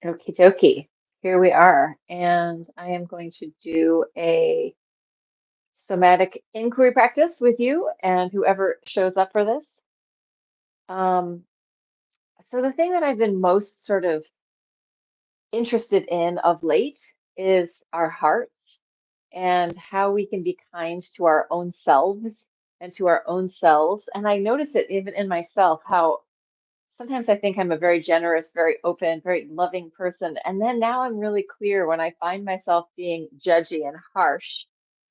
Okie dokie. Here we are. And I am going to do a somatic inquiry practice with you and whoever shows up for this. Um, so, the thing that I've been most sort of interested in of late is our hearts and how we can be kind to our own selves and to our own selves. And I notice it even in myself, how sometimes I think I'm a very generous, very open, very loving person. And then now I'm really clear when I find myself being judgy and harsh,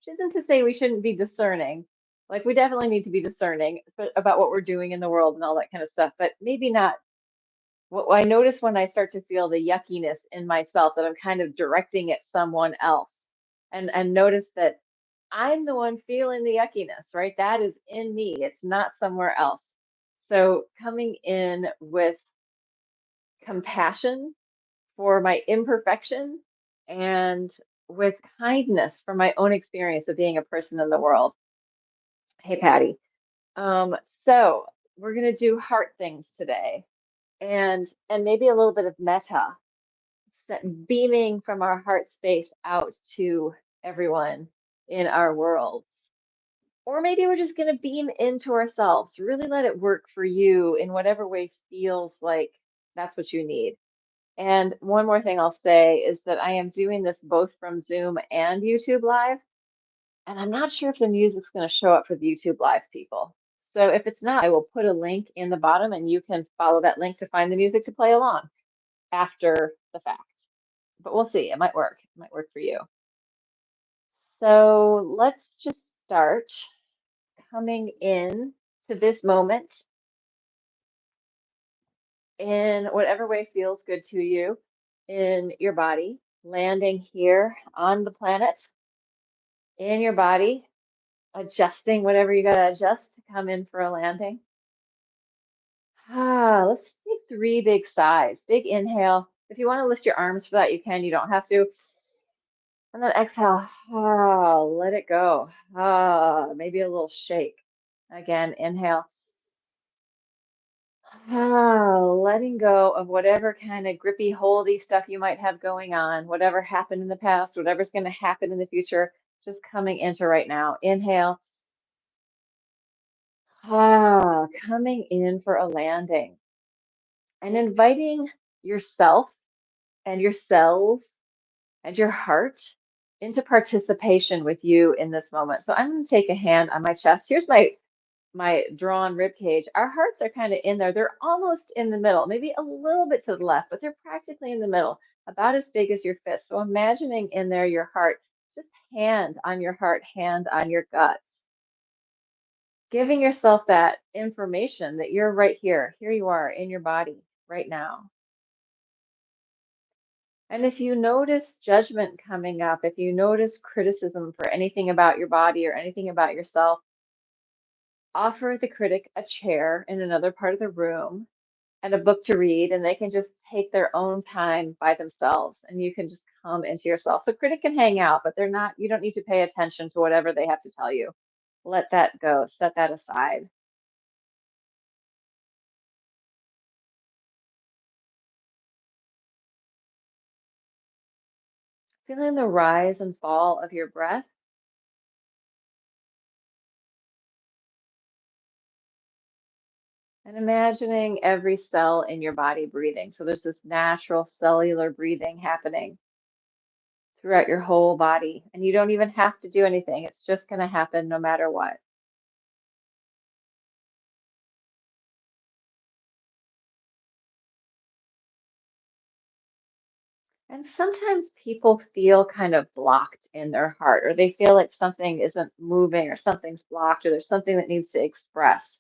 which isn't to say we shouldn't be discerning. Like, we definitely need to be discerning about what we're doing in the world and all that kind of stuff, but maybe not. What I notice when I start to feel the yuckiness in myself, that I'm kind of directing at someone else, and notice that I'm the one feeling the yuckiness, right? That is in me. It's not somewhere else. So coming in with compassion for my imperfection and with kindness for my own experience of being a person in the world. Hey, Patty. So we're gonna do heart things today, and maybe a little bit of metta, beaming from our heart space out to everyone in our worlds. Or maybe we're just going to beam into ourselves, really let it work for you in whatever way feels like that's what you need. And one more thing I'll say is that I am doing this both from Zoom and YouTube Live. And I'm not sure if the music's going to show up for the YouTube Live people. So if it's not, I will put a link in the bottom and you can follow that link to find the music to play along after the fact. But we'll see. It might work. It might work for you. So let's just start coming in to this moment in whatever way feels good to you in your body, landing here on the planet, in your body, adjusting whatever you got to adjust to come in for a landing. Let's just take three big sighs. Big inhale. If you want to lift your arms for that, you can. You don't have to. And then exhale. Let it go. Maybe a little shake. Again, inhale. Letting go of whatever kind of grippy, holdy stuff you might have going on, whatever happened in the past, whatever's going to happen in the future, just coming into right now. Inhale. Coming in for a landing and inviting yourself and your cells and your heart into participation with you in this moment. So I'm going to take a hand on my chest. Here's my drawn rib cage. Our hearts are kind of in there. They're almost in the middle, maybe a little bit to the left, but they're practically in the middle, about as big as your fist. So imagining in there your heart, just hand on your heart, hand on your guts, giving yourself that information that you're right here. Here you are in your body right now. And if you notice judgment coming up, if you notice criticism for anything about your body or anything about yourself, offer the critic a chair in another part of the room and a book to read, and they can just take their own time by themselves, and you can just come into yourself. So critic can hang out, but they're not, you don't need to pay attention to whatever they have to tell you. Let that go, set that aside. Feeling the rise and fall of your breath and imagining every cell in your body breathing. So there's this natural cellular breathing happening throughout your whole body, and you don't even have to do anything. It's just going to happen no matter what. And sometimes people feel kind of blocked in their heart, or they feel like something isn't moving, or something's blocked, or there's something that needs to express.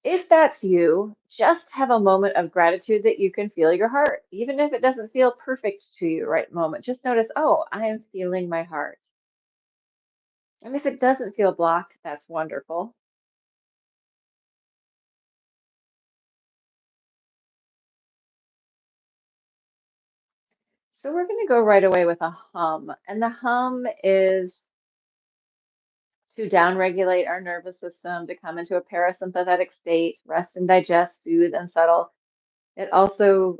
If that's you, just have a moment of gratitude that you can feel your heart, even if it doesn't feel perfect to you right moment. Just notice, oh, I am feeling my heart. And if it doesn't feel blocked, that's wonderful. So we're going to go right away with a hum. And the hum is to downregulate our nervous system, to come into a parasympathetic state, rest and digest, soothe and settle. It also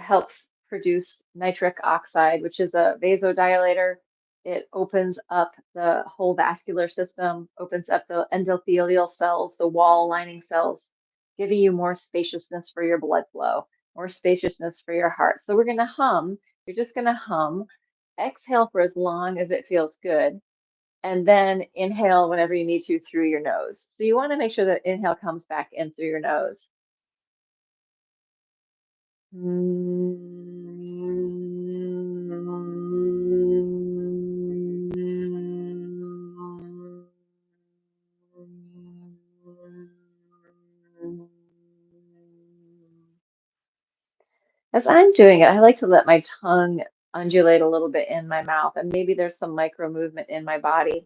helps produce nitric oxide, which is a vasodilator. It opens up the whole vascular system, opens up the endothelial cells, the wall lining cells, giving you more spaciousness for your blood flow, more spaciousness for your heart. So we're going to hum. You're just going to hum. Exhale for as long as it feels good, and then inhale whenever you need to through your nose. So you want to make sure that inhale comes back in through your nose. As I'm doing it, I like to let my tongue undulate a little bit in my mouth, and maybe there's some micro movement in my body.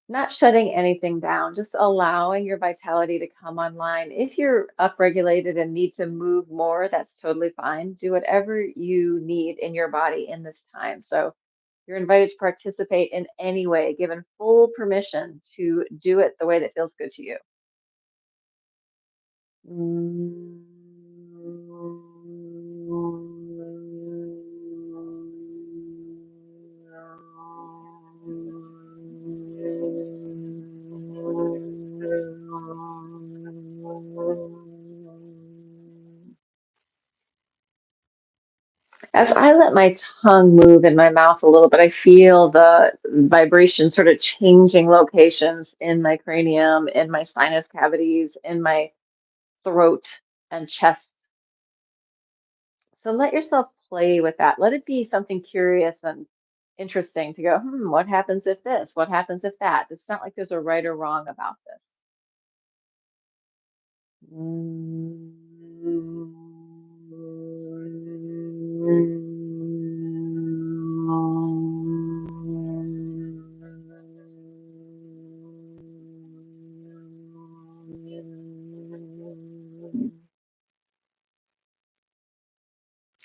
Not shutting anything down, just allowing your vitality to come online. If you're upregulated and need to move more, that's totally fine. Do whatever you need in your body in this time. So you're invited to participate in any way, given full permission to do it the way that feels good to you. Mm. As I let my tongue move in my mouth a little bit, I feel the vibration sort of changing locations in my cranium, in my sinus cavities, in my throat and chest. So let yourself play with that. Let it be something curious and interesting to go, what happens if this? What happens if that? It's not like there's a right or wrong about this.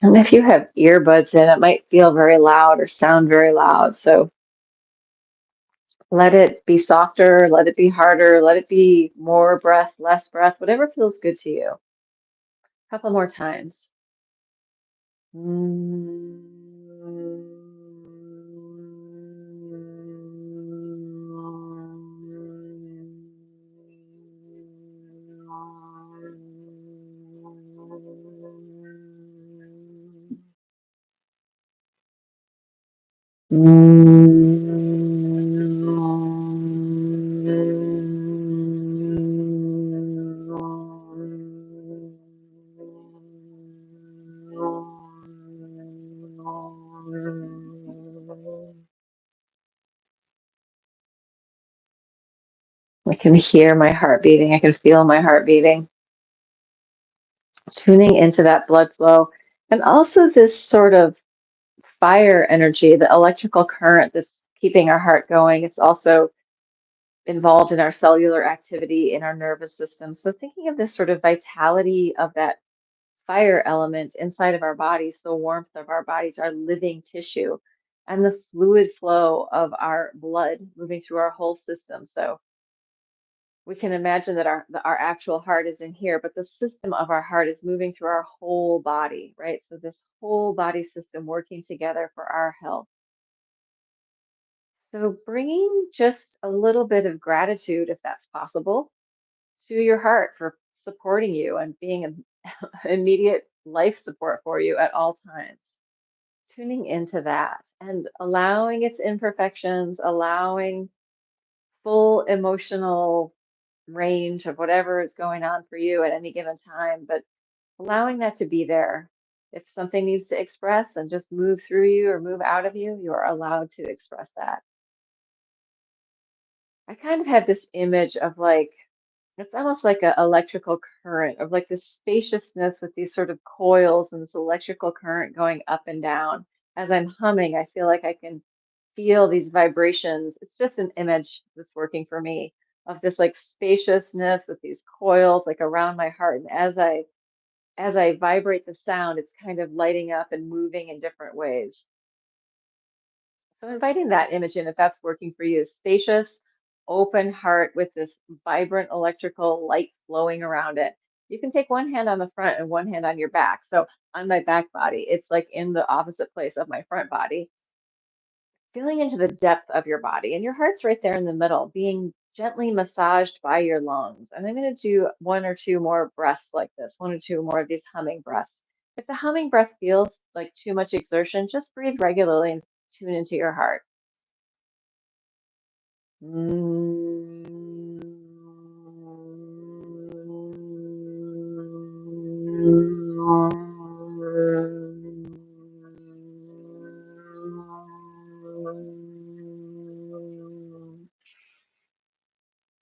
And if you have earbuds in, it might feel very loud or sound very loud. So let it be softer, let it be harder, let it be more breath, less breath, whatever feels good to you. A couple more times. I can hear my heart beating. I can feel my heart beating. Tuning into that blood flow. And also this sort of fire energy, the electrical current that's keeping our heart going. It's also involved in our cellular activity in our nervous system. So thinking of this sort of vitality of that fire element inside of our bodies, the warmth of our bodies, our living tissue, and the fluid flow of our blood moving through our whole system. So we can imagine that our actual heart is in here, but the system of our heart is moving through our whole body, right? So this whole body system working together for our health. So bringing just a little bit of gratitude, if that's possible, to your heart for supporting you and being an immediate life support for you at all times. Tuning into that and allowing its imperfections, allowing full emotional range of whatever is going on for you at any given time, but allowing that to be there. If something needs to express and just move through you or move out of you, you are allowed to express that. I kind of have this image of like, it's almost like an electrical current of like this spaciousness with these sort of coils and this electrical current going up and down. As I'm humming, I feel like I can feel these vibrations. It's just an image that's working for me of this like spaciousness with these coils like around my heart. And as I vibrate the sound, it's kind of lighting up and moving in different ways. So inviting that image in, if that's working for you, spacious, open heart with this vibrant electrical light flowing around it. You can take one hand on the front and one hand on your back. So on my back body, it's like in the opposite place of my front body, feeling into the depth of your body. And your heart's right there in the middle, being gently massaged by your lungs. And I'm going to do one or two more breaths like this, one or two more of these humming breaths. If the humming breath feels like too much exertion, just breathe regularly and tune into your heart.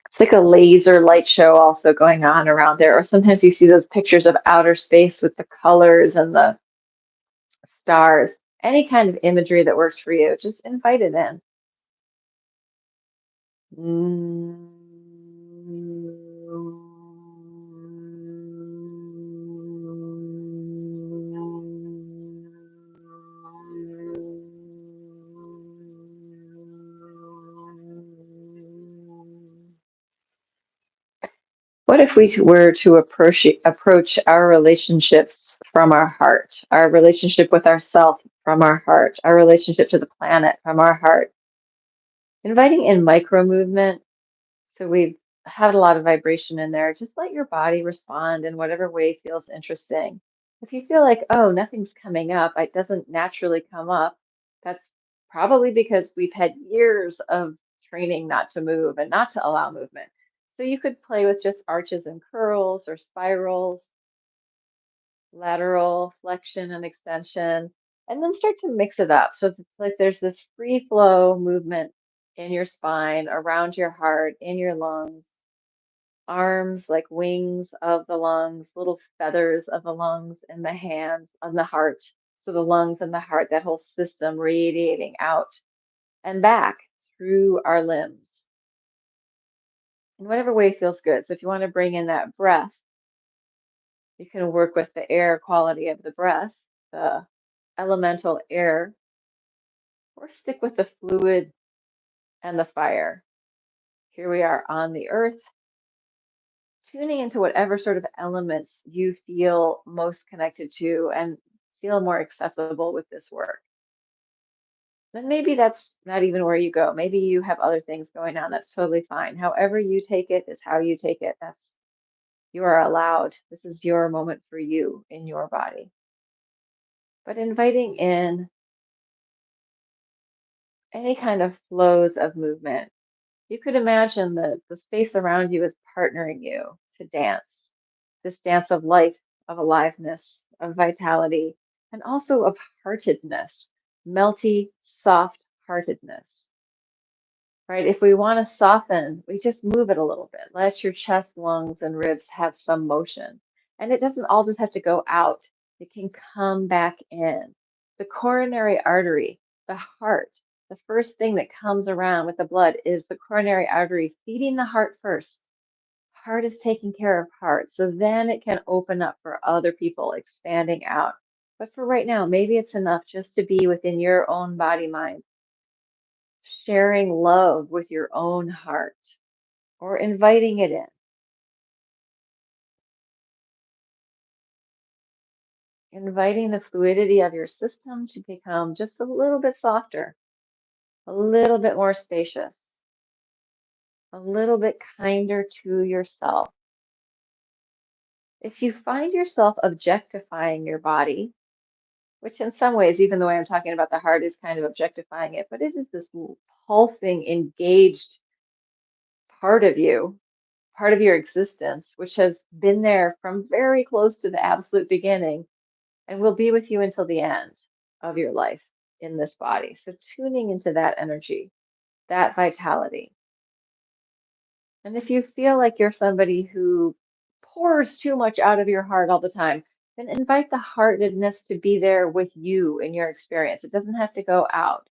It's like a laser light show also going on around there. Or sometimes you see those pictures of outer space with the colors and the stars. Any kind of imagery that works for you, just invite it in. Mm. What if we were to approach our relationships from our heart, our relationship with ourself from our heart, our relationship to the planet from our heart, inviting in micro movement. So we've had a lot of vibration in there. Just let your body respond in whatever way feels interesting. If you feel like, oh, nothing's coming up, it doesn't naturally come up, that's probably because we've had years of training not to move and not to allow movement. So you could play with just arches and curls or spirals, lateral flexion and extension, and then start to mix it up. So it's like there's this free flow movement in your spine, around your heart, in your lungs, arms like wings of the lungs, little feathers of the lungs, and the hands on the heart. So the lungs and the heart, that whole system radiating out and back through our limbs in whatever way feels good. So if you want to bring in that breath, you can work with the air quality of the breath, the elemental air, or stick with the fluid and the fire. Here we are on the earth, tuning into whatever sort of elements you feel most connected to and feel more accessible with this work. Then maybe that's not even where you go. Maybe you have other things going on. That's totally fine. However you take it is how you take it. That's you are allowed. This is your moment for you in your body. But inviting in any kind of flows of movement. You could imagine that the space around you is partnering you to dance, this dance of life, of aliveness, of vitality, and also of heartedness, melty, soft heartedness, right? If we want to soften, we just move it a little bit. Let your chest, lungs, and ribs have some motion. And it doesn't all just have to go out, it can come back in. The coronary artery, the heart, the first thing that comes around with the blood is the coronary artery feeding the heart first. Heart is taking care of heart. So then it can open up for other people, expanding out. But for right now, maybe it's enough just to be within your own body mind, sharing love with your own heart or inviting it in, inviting the fluidity of your system to become just a little bit softer, a little bit more spacious, a little bit kinder to yourself. If you find yourself objectifying your body, which in some ways, even the way I'm talking about the heart is kind of objectifying it, but it is this pulsing, engaged part of you, part of your existence, which has been there from very close to the absolute beginning and will be with you until the end of your life in this body. So tuning into that energy, that vitality. And if you feel like you're somebody who pours too much out of your heart all the time, then invite the heartedness to be there with you in your experience. It doesn't have to go out.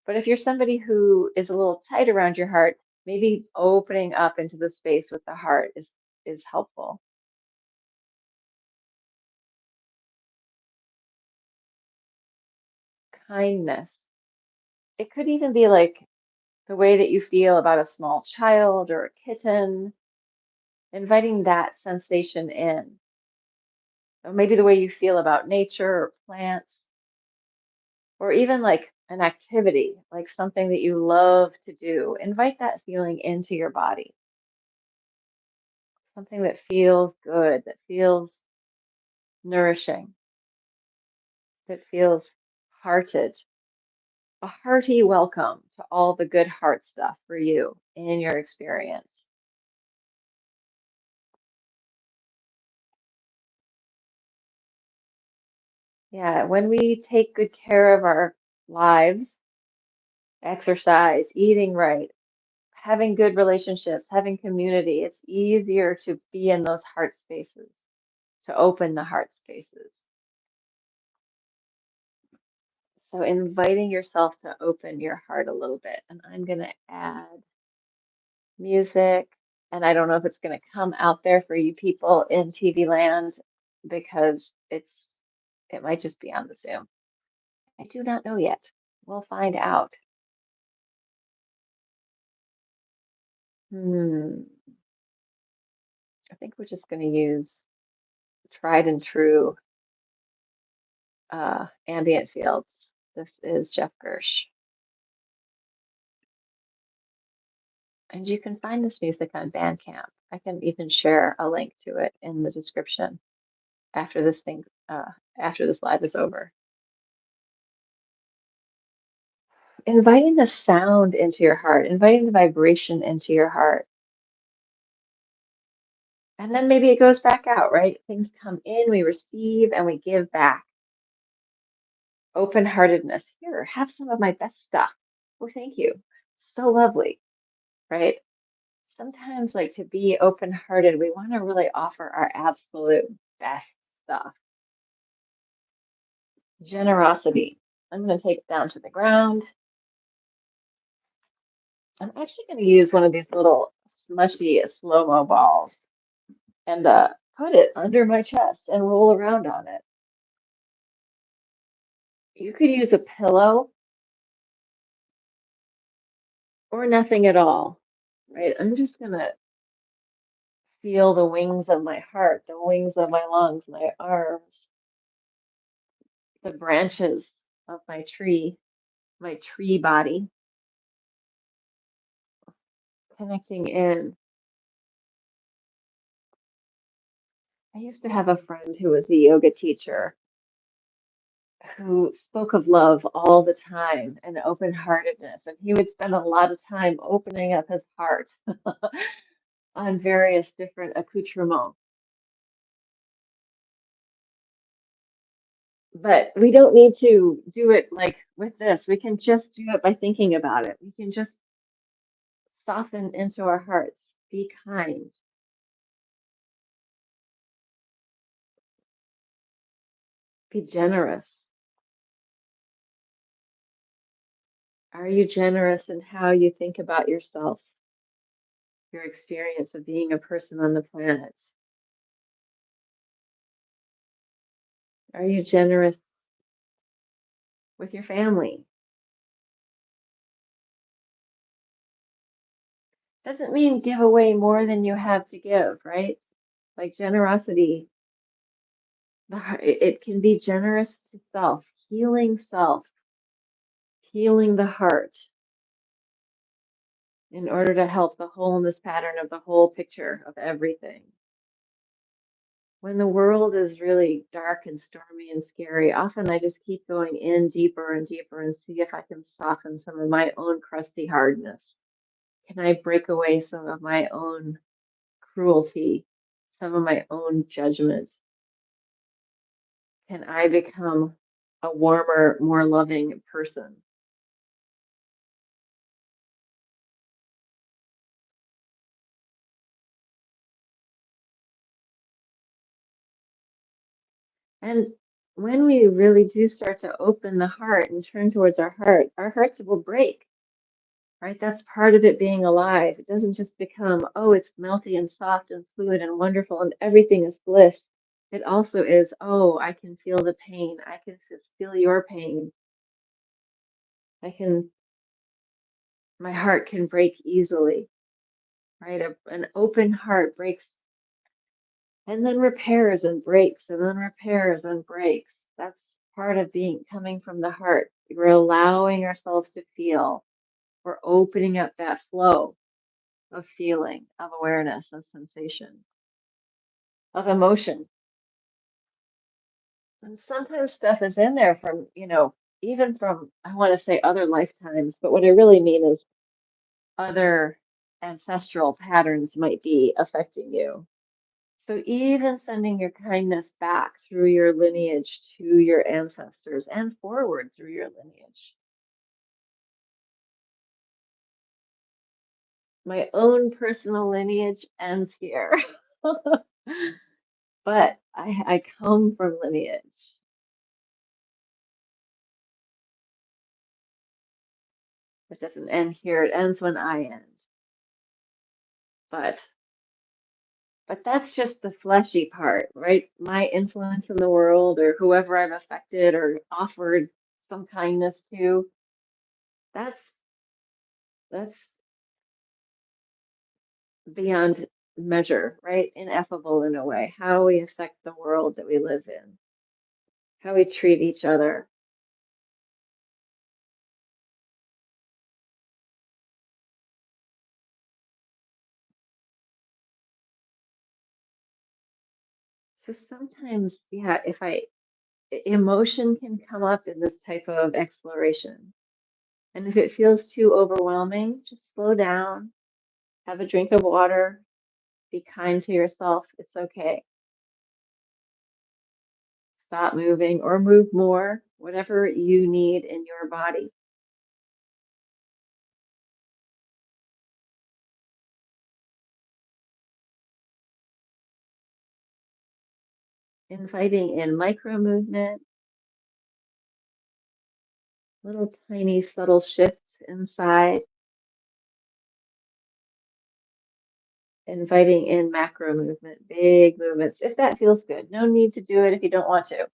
But if you're somebody who is a little tight around your heart, maybe opening up into the space with the heart is helpful. Kindness. It could even be like the way that you feel about a small child or a kitten, inviting that sensation in. Or maybe the way you feel about nature or plants, or even like an activity, like something that you love to do. Invite that feeling into your body, something that feels good, that feels nourishing, that feels hearted. A hearty welcome to all the good heart stuff for you in your experience. Yeah, when we take good care of our lives, exercise, eating right, having good relationships, having community, it's easier to be in those heart spaces, to open the heart spaces. So inviting yourself to open your heart a little bit. And I'm going to add music. And I don't know if it's going to come out there for you people in TV land because it might just be on the Zoom. I do not know yet. We'll find out. Hmm. I think we're just going to use tried and true ambient fields. This is Jeff Gersh. And you can find this music on Bandcamp. I can even share a link to it in the description after this thing, after this live is over. Inviting the sound into your heart, inviting the vibration into your heart. And then maybe it goes back out, right? Things come in, we receive, and we give back. Open-heartedness. Here, have some of my best stuff. Well, thank you. So lovely, right? Sometimes, like to be open-hearted, we want to really offer our absolute best stuff. Generosity. I'm going to take it down to the ground. I'm actually going to use one of these little smushy slow-mo balls and put it under my chest and roll around on it. You could use a pillow or nothing at all, right? I'm just going to feel the wings of my heart, the wings of my lungs, my arms, the branches of my tree body, connecting in. I used to have a friend who was a yoga teacher who spoke of love all the time and open-heartedness, and he would spend a lot of time opening up his heart on various different accoutrements. But we don't need to do it like with this. We can just do it by thinking about it. We can just soften into our hearts, be kind, be generous. Are you generous in how you think about yourself, your experience of being a person on the planet? Are you generous with your family? Doesn't mean give away more than you have to give, right? Like generosity, it can be generous to self, healing the heart in order to help the wholeness pattern of the whole picture of everything. When the world is really dark and stormy and scary, often I just keep going in deeper and deeper and see if I can soften some of my own crusty hardness. Can I break away some of my own cruelty, some of my own judgment? Can I become a warmer, more loving person? And when we really do start to open the heart and turn towards our hearts will break, right? That's part of it being alive. It doesn't just become, oh, it's melty and soft and fluid and wonderful and everything is bliss. It also is, oh, I can feel the pain. I can just feel your pain. I can, my heart can break easily, right? An open heart breaks And then repairs and breaks, and then repairs and breaks. That's part of being coming from the heart. We're allowing ourselves to feel. We're opening up that flow of feeling, of awareness, of sensation, of emotion. And sometimes stuff is in there from, even from, I want to say other lifetimes, but what I really mean is other ancestral patterns might be affecting you. So even sending your kindness back through your lineage to your ancestors and forward through your lineage. My own personal lineage ends here. But I come from lineage. It doesn't end here. It ends when I end. But but that's just the fleshy part, right? My influence in the world or whoever I've affected or offered some kindness to, that's that's beyond measure, right? Ineffable in a way. How we affect the world that we live in, how we treat each other. So sometimes, yeah, if emotion can come up in this type of exploration. And if it feels too overwhelming, just slow down, have a drink of water, be kind to yourself. It's okay. Stop moving or move more, whatever you need in your body. Inviting in micro movement, little tiny subtle shifts inside, inviting in macro movement, big movements, if that feels good. No need to do it if you don't want to.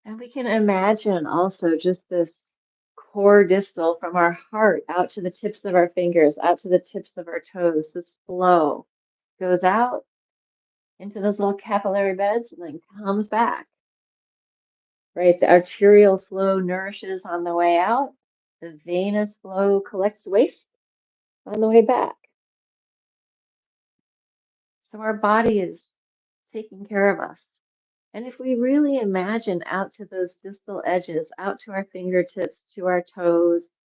And we can imagine also just this core distal from our heart out to the tips of our fingers, out to the tips of our toes. This flow goes out into those little capillary beds and then comes back, right? The arterial flow nourishes on the way out. The venous flow collects waste on the way back. So our body is taking care of us. And if we really imagine out to those distal edges, out to our fingertips, to our toes,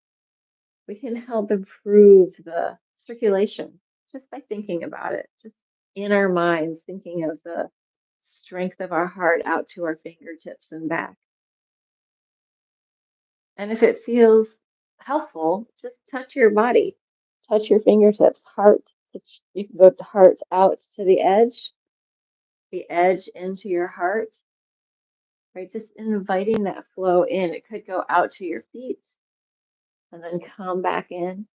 we can help improve the circulation just by thinking about it, just in our minds, thinking of the strength of our heart out to our fingertips and back. And if it feels helpful, just touch your body, touch your fingertips, heart. You can go to heart out to the edge into your heart, right? Just inviting that flow in. It could go out to your feet and then come back in.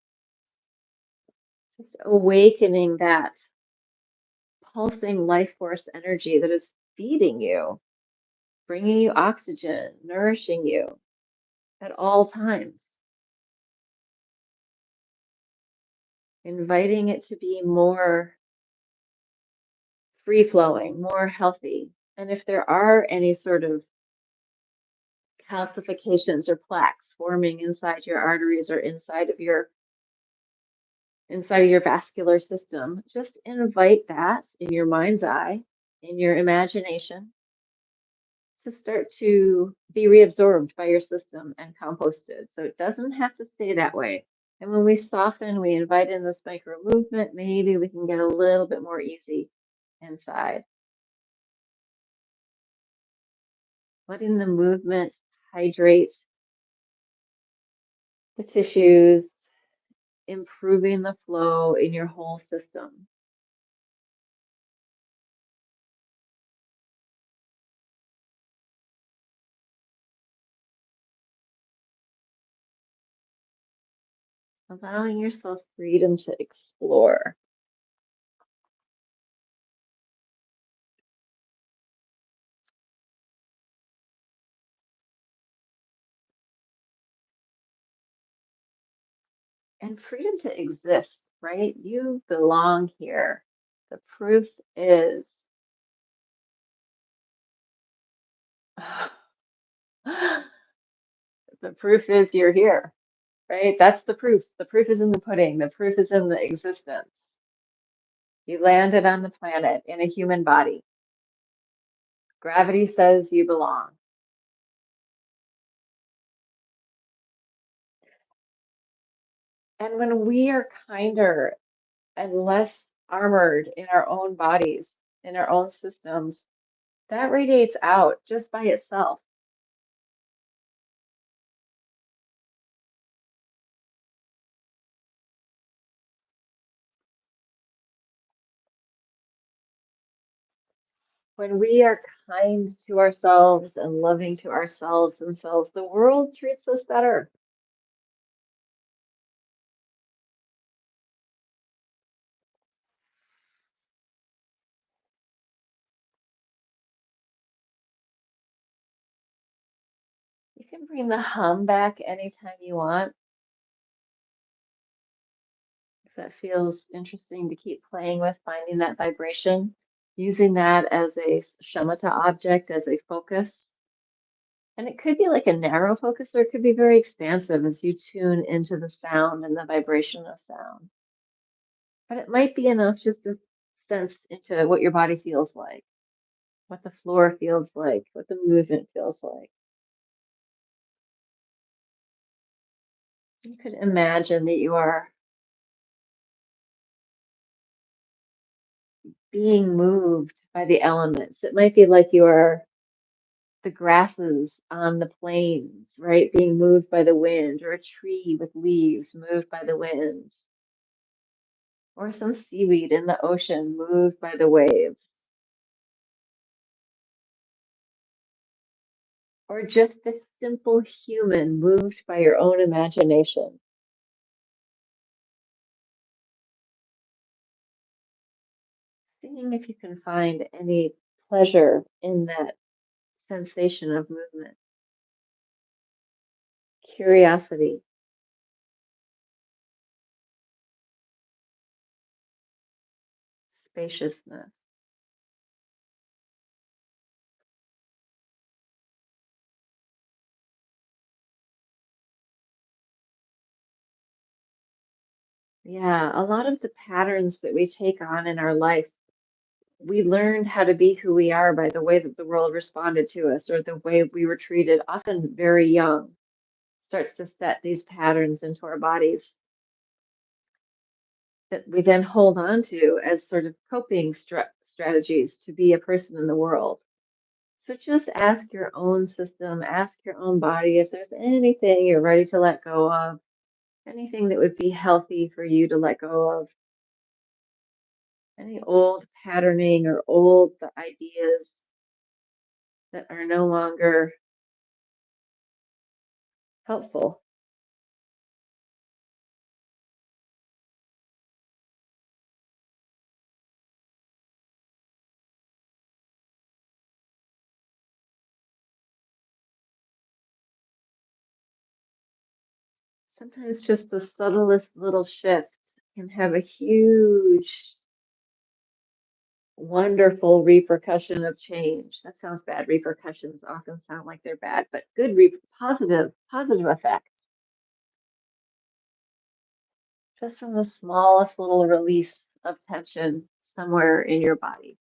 Just awakening that pulsing life force energy that is feeding you, bringing you oxygen, nourishing you at all times, inviting it to be more free flowing, more healthy. And if there are any sort of calcifications or plaques forming inside your arteries or inside of your vascular system, just invite that in your mind's eye, in your imagination, to start to be reabsorbed by your system and composted. So it doesn't have to stay that way. And when we soften, we invite in this micro movement, maybe we can get a little bit more easy inside. Letting the movement hydrate the tissues, improving the flow in your whole system. allowing yourself freedom to explore. And freedom to exist, right? You belong here. The proof is, the proof is you're here, right? That's the proof. The proof is in the pudding. The proof is in the existence. You landed on the planet in a human body. Gravity says you belong. And when we are kinder and less armored in our own bodies, in our own systems, that radiates out just by itself. When we are kind to ourselves and loving to ourselves and selves, the world treats us better. You can bring the hum back anytime you want. If that feels interesting to keep playing with, finding that vibration, using that as a shamatha object, as a focus. And it could be like a narrow focus, or it could be very expansive as you tune into the sound and the vibration of sound. But it might be enough just to sense into what your body feels like, what the floor feels like, what the movement feels like. You could imagine that you are being moved by the elements. It might be like you are the grasses on the plains, right? Being moved by the wind, or a tree with leaves moved by the wind, or some seaweed in the ocean moved by the waves, or just a simple human moved by your own imagination. Seeing if you can find any pleasure in that sensation of movement, curiosity, spaciousness. Yeah, a lot of the patterns that we take on in our life, we learned how to be who we are by the way that the world responded to us or the way we were treated, often very young, starts to set these patterns into our bodies that we then hold on to as sort of coping strategies to be a person in the world. So just ask your own system, ask your own body if there's anything you're ready to let go of, anything that would be healthy for you to let go of, any old patterning or old ideas that are no longer helpful. Sometimes just the subtlest little shift can have a huge, wonderful repercussion of change. That sounds bad. Repercussions often sound like they're bad, but good, positive effect just from the smallest little release of tension somewhere in your body.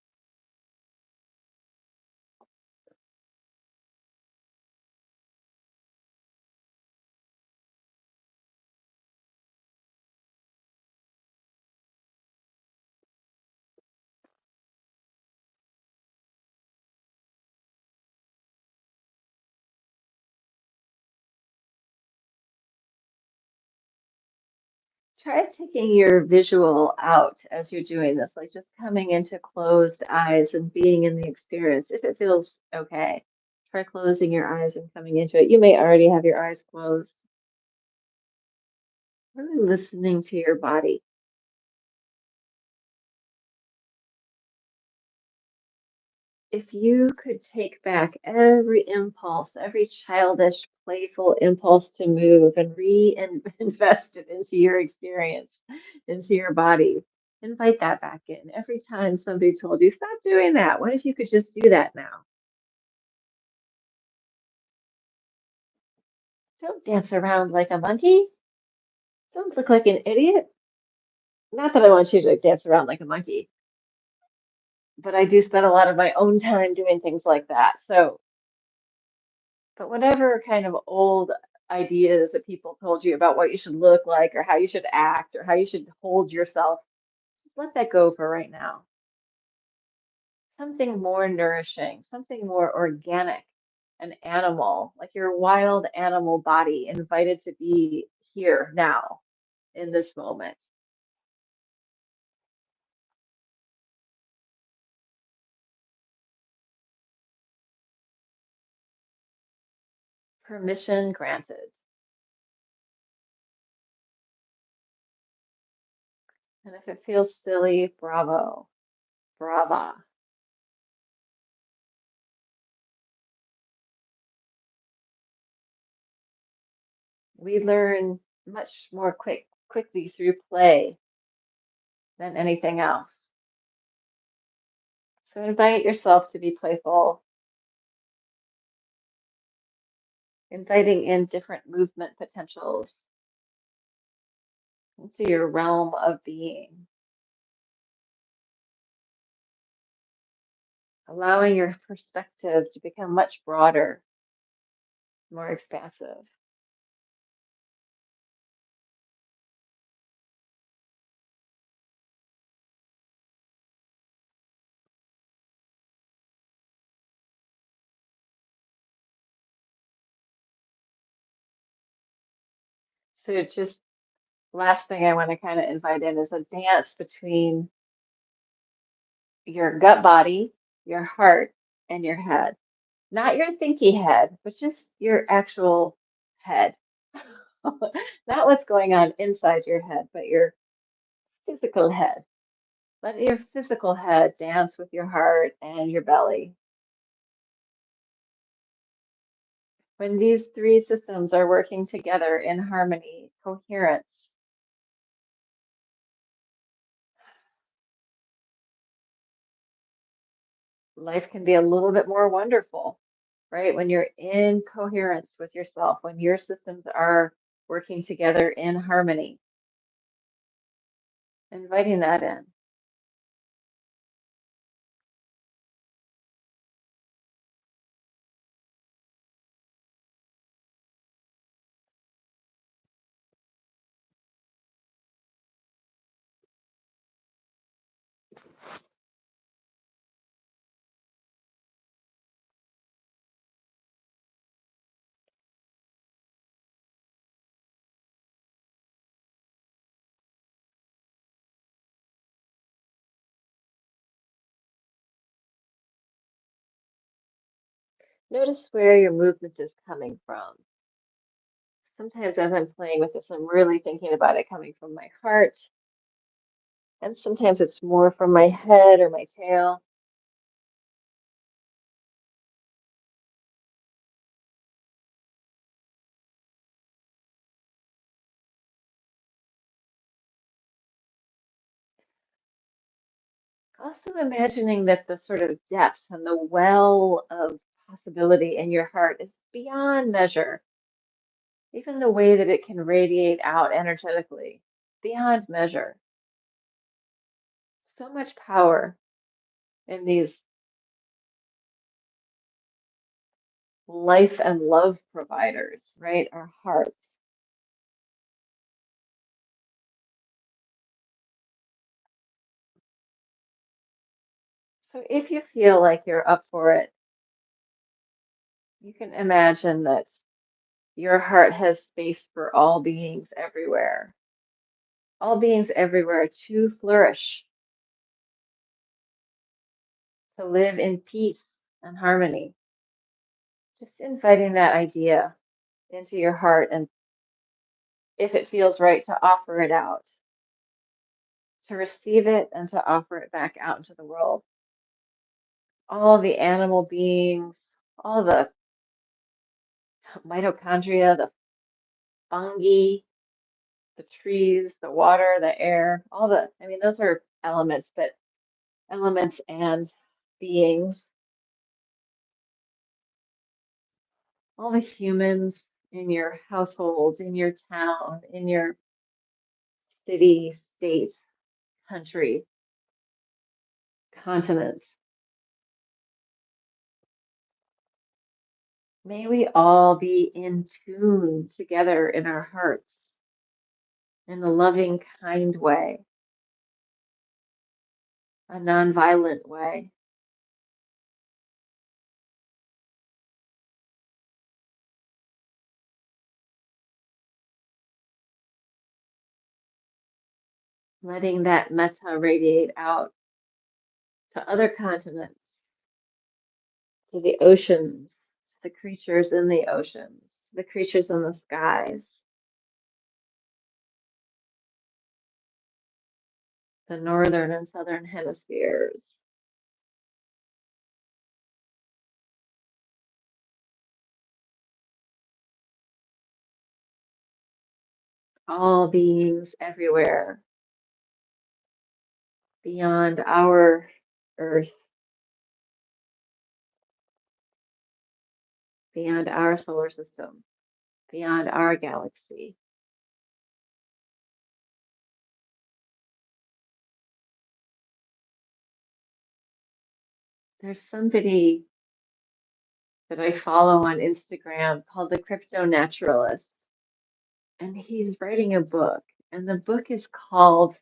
Try taking your visual out as you're doing this, like just coming into closed eyes and being in the experience if it feels okay. Try closing your eyes and coming into it. You may already have your eyes closed. Really listening to your body. If you could take back every impulse, every childish, playful impulse to move and reinvest it into your experience, into your body, invite that back in. Every time somebody told you, stop doing that, what if you could just do that now? Don't dance around like a monkey. Don't look like an idiot. Not that I want you to dance around like a monkey, but I do spend a lot of my own time doing things like that. So, but whatever kind of old ideas that people told you about what you should look like or how you should act or how you should hold yourself, just let that go for right now. Something more nourishing, something more organic, an animal, like your wild animal body, invited to be here now in this moment. Permission granted. And if it feels silly, bravo, brava. We learn much more quickly through play than anything else. So invite yourself to be playful, inviting in different movement potentials into your realm of being, allowing your perspective to become much broader, more expansive. So just last thing I want to kind of invite in is a dance between your gut body, your heart, and your head. Not your thinky head, but just your actual head. Not what's going on inside your head, but your physical head. Let your physical head dance with your heart and your belly. When these three systems are working together in harmony, coherence, life can be a little bit more wonderful, right? When you're in coherence with yourself, when your systems are working together in harmony, inviting that in. Notice where your movement is coming from. Sometimes as I'm playing with this, I'm really thinking about it coming from my heart, and sometimes it's more from my head or my tail. Also imagining that the sort of depth and the well of possibility in your heart is beyond measure. Even the way that it can radiate out energetically, beyond measure. So much power in these life and love providers, right? Our hearts. So if you feel like you're up for it, you can imagine that your heart has space for all beings everywhere to flourish, to live in peace and harmony. Just inviting that idea into your heart and if it feels right, to offer it out, to receive it and to offer it back out into the world. All the animal beings, all the mitochondria, the fungi, the trees, the water, the air, all the, I mean, those are elements, but elements and beings, all the humans in your household, in your town, in your city, state, country, continent. May we all be in tune together in our hearts in a loving, kind way, a nonviolent way. Letting that metta radiate out to other continents, to the oceans, to the creatures in the oceans, the creatures in the skies, the northern and southern hemispheres, all beings everywhere beyond our earth, beyond our solar system, beyond our galaxy. There's somebody that I follow on Instagram called the Crypto Naturalist, and he's writing a book, and the book is called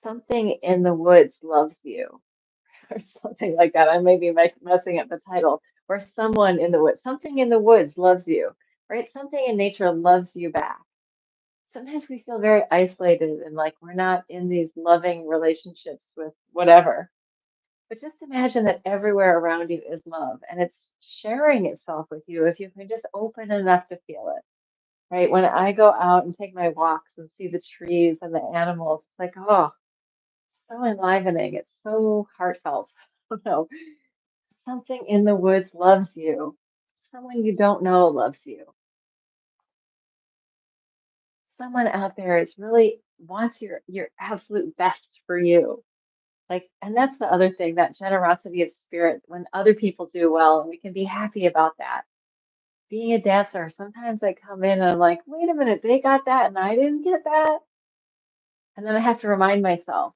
Something in the Woods Loves You, or something like that. I may be messing up the title, or Someone in the Woods. Something in the Woods loves you, right? Something in nature loves you back. Sometimes we feel very isolated and like we're not in these loving relationships with whatever. But just imagine that everywhere around you is love and it's sharing itself with you if you can just open enough to feel it, right? When I go out and take my walks and see the trees and the animals, it's like, oh, so enlivening. It's so heartfelt. I don't know. Something in the woods loves you. Someone you don't know loves you. Someone out there is really wants your absolute best for you. Like, and that's the other thing, that generosity of spirit when other people do well, and we can be happy about that. Being a dancer, sometimes I come in and I'm like, wait a minute, they got that and I didn't get that. And then I have to remind myself,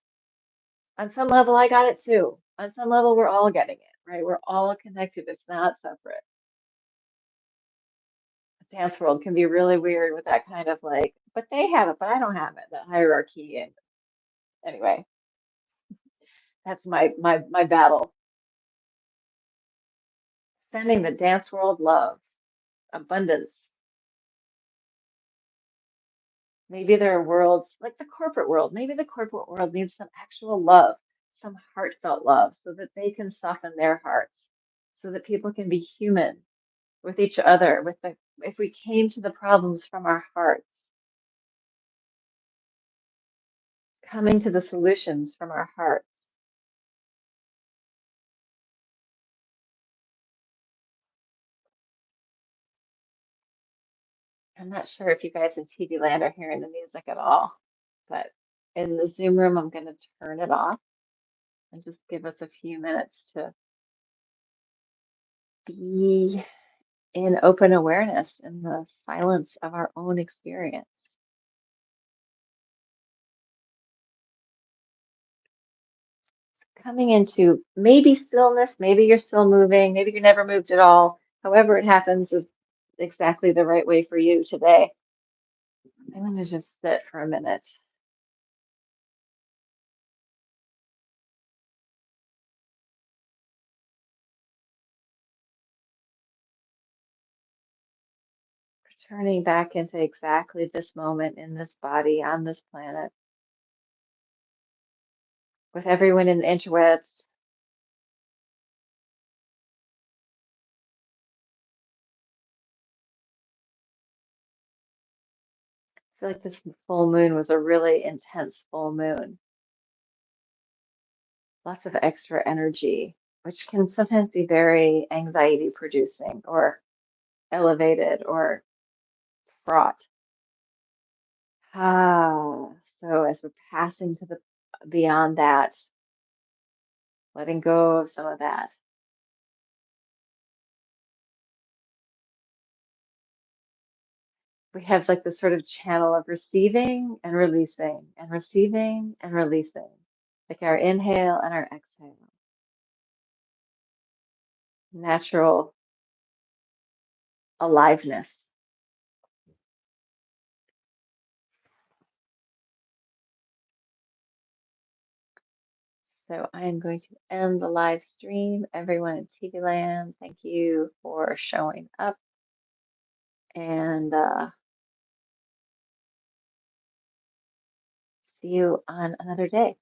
on some level, I got it too. On some level, we're all getting it, right? We're all connected. It's not separate. The dance world can be really weird with that kind of like, but they have it, but I don't have it, that hierarchy. And anyway, that's my battle. Sending the dance world love, abundance. Maybe there are worlds like the corporate world. Maybe the corporate world needs some actual love, some heartfelt love, so that they can soften their hearts, so that people can be human with each other, with the if we came to the problems from our hearts, coming to the solutions from our hearts. I'm not sure if you guys in TV land are hearing the music at all, but in the Zoom room, I'm going to turn it off and just give us a few minutes to be in open awareness in the silence of our own experience. Coming into maybe stillness, maybe you're still moving, maybe you never moved at all. However it happens is exactly the right way for you today. I'm going to just sit for a minute, returning back into exactly this moment in this body on this planet with everyone in the interwebs. I feel like this full moon was a really intense full moon. Lots of extra energy, which can sometimes be very anxiety producing or elevated or fraught. So as we're passing to the beyond that, letting go of some of that, we have like this sort of channel of receiving and releasing, like our inhale and our exhale, natural aliveness. So I am going to end the live stream. Everyone in TV land, thank you for showing up and see you on another day.